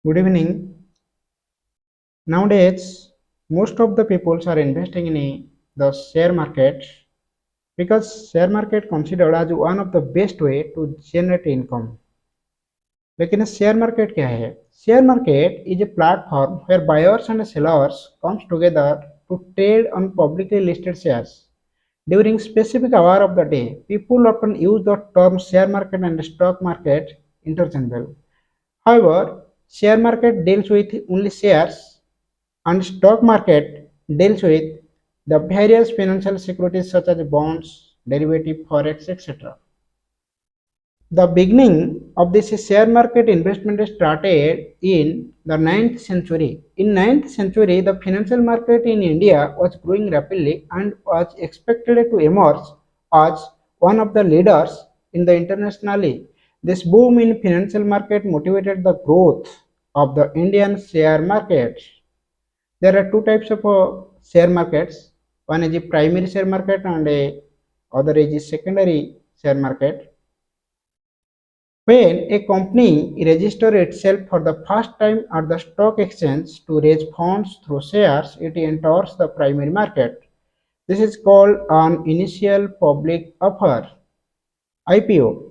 Good evening. Nowadays, most of the people are investing in the share market because share market considered as one of the best way to generate income. लेकिन share market क्या है? Share market is a platform where buyers and sellers comes together to trade on publicly listed shares. During specific hour of the day, people often use the term share market and stock market interchangeably. However, share market deals with only shares and stock market deals with the various financial securities such as bonds, derivative, forex, etc. The beginning of this share market investment started in the 9th century. In 9th century, the financial market in India was growing rapidly and was expected to emerge as one of the leaders in the internationally. This boom in financial market motivated the growth of the Indian share market. There are two types of share markets. One is a primary share market and other is a secondary share market. When a company registers itself for the first time at the stock exchange to raise funds through shares, it enters the primary market. This is called an initial public offer (IPO),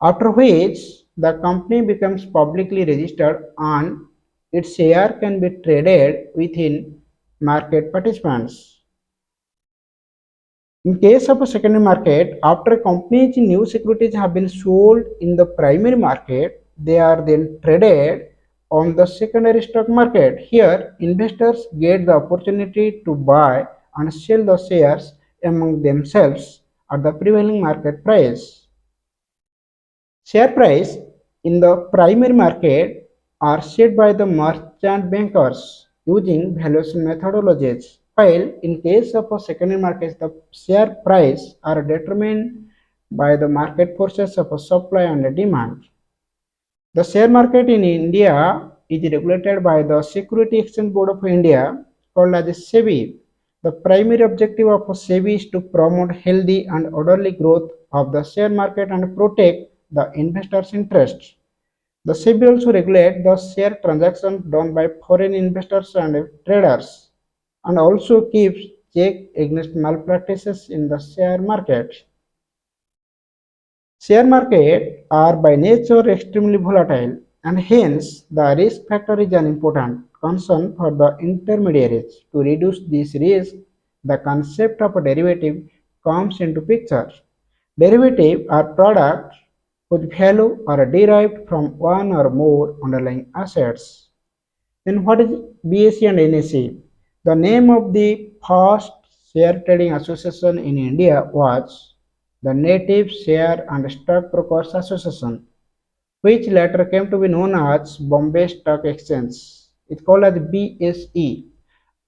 after which the company becomes publicly registered and its share can be traded within market participants. In case of a secondary market, after a company's new securities have been sold in the primary market, they are then traded on the secondary stock market. Here, investors get the opportunity to buy and sell the shares among themselves at the prevailing market price. Share price in the primary market are set by the merchant bankers using valuation methodologies, while in case of a secondary market, the share price are determined by the market forces of supply and demand. The share market in India is regulated by the Security Exchange Board of India, called as SEBI. The primary objective of SEBI is to promote healthy and orderly growth of the share market and protect the investors' interests. The SEBI also regulates the share transactions done by foreign investors and traders and also keeps check against malpractices in the share market. Share market are by nature extremely volatile and hence the risk factor is an important concern for the intermediaries. To reduce this risk, the concept of a derivative comes into picture. Derivatives are products whose value are derived from one or more underlying assets. Then what is BSE and NSE? The name of the first share trading association in India was the Native Share and Stock Brokers Association, which later came to be known as Bombay Stock Exchange. It's called as BSE.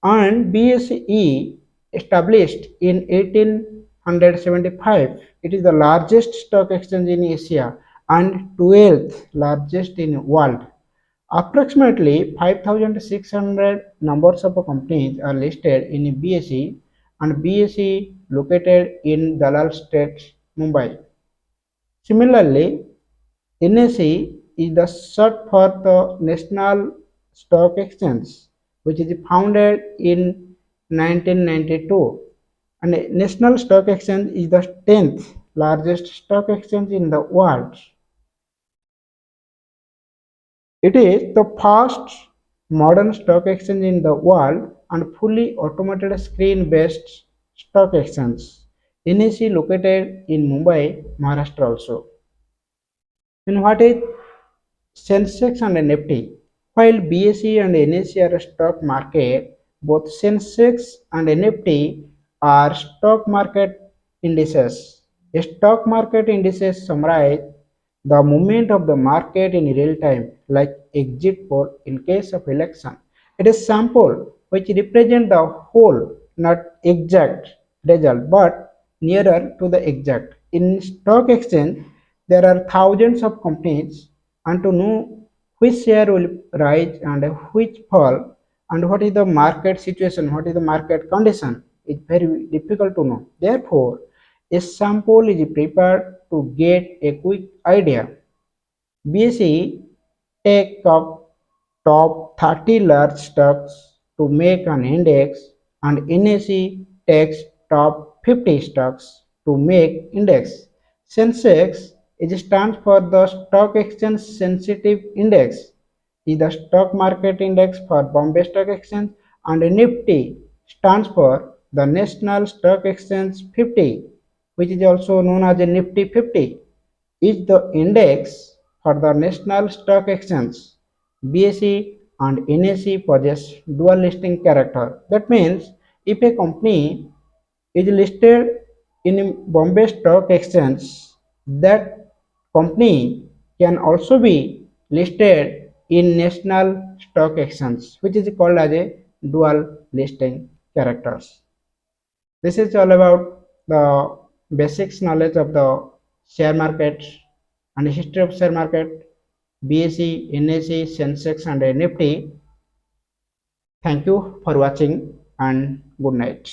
And BSE established in 1875. It is the largest stock exchange in Asia and 12th largest in world. Approximately 5,600 numbers of companies are listed in BSE and BSE located in Dalal State, Mumbai. Similarly, NSE is the short for the National Stock Exchange, which is founded in 1992. And National Stock Exchange is the 10th largest stock exchange in the world. It is the first modern stock exchange in the world and fully automated screen-based stock exchange. NSE located in Mumbai, Maharashtra also. And what is Sensex and Nifty? While BSE and NSE are a stock market, both Sensex and Nifty are stock market indices. A stock market indices summarize the movement of the market in real time, like exit poll in case of election. It is sample which represent the whole, not exact result, but nearer to the exact. In stock exchange, there are thousands of companies, and to know which share will rise and which fall, and what is the market situation, what is the market condition, is very difficult to know. Therefore, a sample is prepared to get a quick idea. BSE take up top 30 large stocks to make an index, and NSE takes top 50 stocks to make index. Sensex is stands for the Stock Exchange Sensitive Index, is the stock market index for Bombay Stock Exchange, and Nifty stands for the National Stock Exchange 50, which is also known as a Nifty 50, is the index for the National Stock Exchange. BSE and NSE possess dual listing character. That means if a company is listed in Bombay Stock Exchange, that company can also be listed in National Stock Exchange, which is called as a dual listing characters. This is all about the basics knowledge of the share market and history of share market, BSE, NSE, Sensex and Nifty. Thank you for watching and good night.